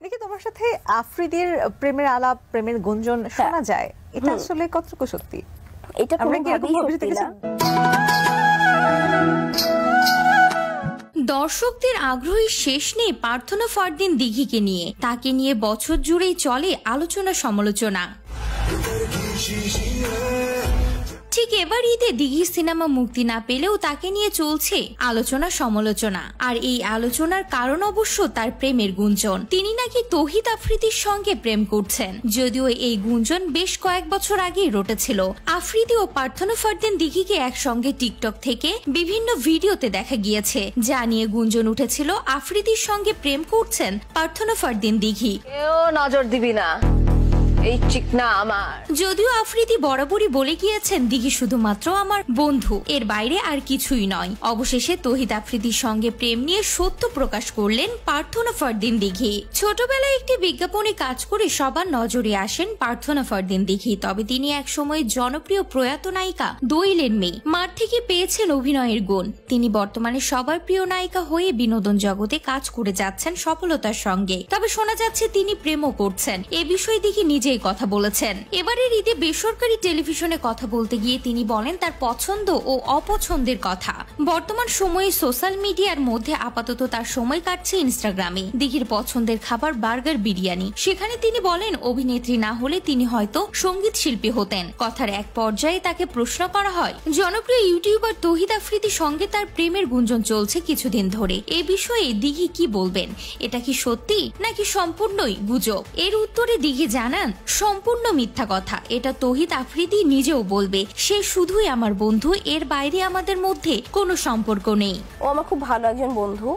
দেখি তোমার সাথে আফ্রিদির প্রেমের আলাপ, প্রেমের গুঞ্জন শোনা যায়, এটা আসলে কতটুকু সত্যি? এটা কোনোভাবেই সত্যি না। দর্শকদের আগ্রহের শেষ নেই প্রার্থনা ফারদিন দিঘিকে নিয়ে। তাকে নিয়ে বছর জুড়েই চলে আলোচনা সমালোচনা। ঠিক এবার ঈদে দিঘি সিনেমা মুক্তি না পেলেও তাকে নিয়ে চলছে আলোচনা সমালোচনা। আর এই আলোচনার কারণ অবশ্য তার প্রেমের গুঞ্জন। তিনি নাকি তৌহিদ আফ্রিদির সঙ্গে প্রেম করছেন, যদিও এই গুঞ্জন বেশ কয়েক বছর আগেই রটেছিল। আফ্রিদি ও প্রার্থনা ফারদিন দিঘিকে একসঙ্গে টিকটক থেকে বিভিন্ন ভিডিওতে দেখা গিয়েছে, যা নিয়ে গুঞ্জন উঠেছিল আফ্রিদির সঙ্গে প্রেম করছেন প্রার্থনা ফারদিন দিঘি। কেউ নজর দিবি না, এই চিকনা আমার। যদিও আফ্রিদি বরাবরই বলে গিয়েছেন দিঘি শুধুমাত্র আমার বন্ধু, এর বাইরে আর কিছুই নয়। অবশেষে তৌহিদ আফ্রিদির সঙ্গে প্রেম নিয়ে সত্য প্রকাশ করলেন প্রার্থনা ফারদিন দিঘি। ছোটবেলায় একটি বিজ্ঞাপনে কাজ করে সবার নজরে আসেন প্রার্থনা ফারদিন দিঘি। তবে তিনি একসময় জনপ্রিয় প্রয়াত নায়িকা দোয়েলের মেয়ে। মার থেকে পেয়েছেন অভিনয়ের গুণ। তিনি বর্তমানে সবার প্রিয় নায়িকা হয়ে বিনোদন জগতে কাজ করে যাচ্ছেন সফলতার সঙ্গে। তবে শোনা যাচ্ছে তিনি প্রেমও করছেন। এ বিষয়ে দিঘি নিজে কথা বলেছেন। এবারের ঈদে বেসরকারি টেলিভিশনে কথা বলতে গিয়ে তিনি বলেন তার পছন্দ ও অপছন্দের কথা। বর্তমান সময়ে সোশ্যাল মিডিয়ার মধ্যে আপাতত তার সময় কাটছে ইনস্টাগ্রামে। দিঘির পছন্দের খাবার বার্গার, বিরিয়ানি। সেখানে তিনি বলেন অভিনেত্রী না হলে তিনি হয়তো সঙ্গীত শিল্পী হতেন। কথার এক পর্যায়ে তাকে প্রশ্ন করা হয় জনপ্রিয় ইউটিউবার তৌহিদ আফ্রিদির সঙ্গে তার প্রেমের গুঞ্জন চলছে কিছুদিন ধরে, এ বিষয়ে দিঘি কি বলবেন? এটা কি সত্যি নাকি সম্পূর্ণই গুজব? এর উত্তরে দিঘি জানান সম্পূর্ণ মিথ্যা কথা। এটা তৌহিদ আফ্রিদি নিজেও বলবে, সে শুধুই আমার বন্ধু, এর বাইরে আমাদের মধ্যে কোনো সম্পর্ক নেই। ও আমার খুব ভালো একজন বন্ধু,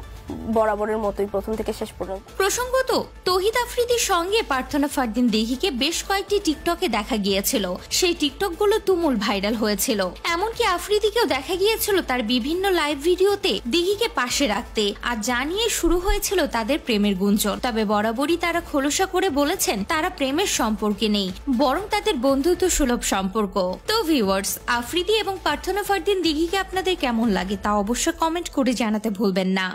বরাবরের মতোই প্রথম থেকে শেষ পর্যন্ত। প্রসঙ্গত তৌহিদ আফ্রিদির সঙ্গে প্রার্থনা ফারদিন দিঘিকে বেশ কয়েকটি টিকটকে দেখা গিয়েছিল। সেই টিকটক গুলো তুমুল ভাইরাল হয়েছিল। এমনকি আফ্রিদিকেও দেখা গিয়েছিল তার বিভিন্ন লাইভ ভিডিওতে দিঘিকে পাশে রাখতে। আর জানিয়ে শুরু হয়েছিল তাদের প্রেমের গুঞ্জন। তবে বরাবরই তারা খোলসা করে বলেছেন তারা প্রেমের সম্পর্কে নেই, বরং তাদের বন্ধুত্ব সুলভ সম্পর্ক। তো ভিউয়ার্স, আফ্রিদি এবং প্রার্থনা ফারদিন দিঘিকে আপনাদের কেমন লাগে তা অবশ্যই কমেন্ট করে জানাতে ভুলবেন না।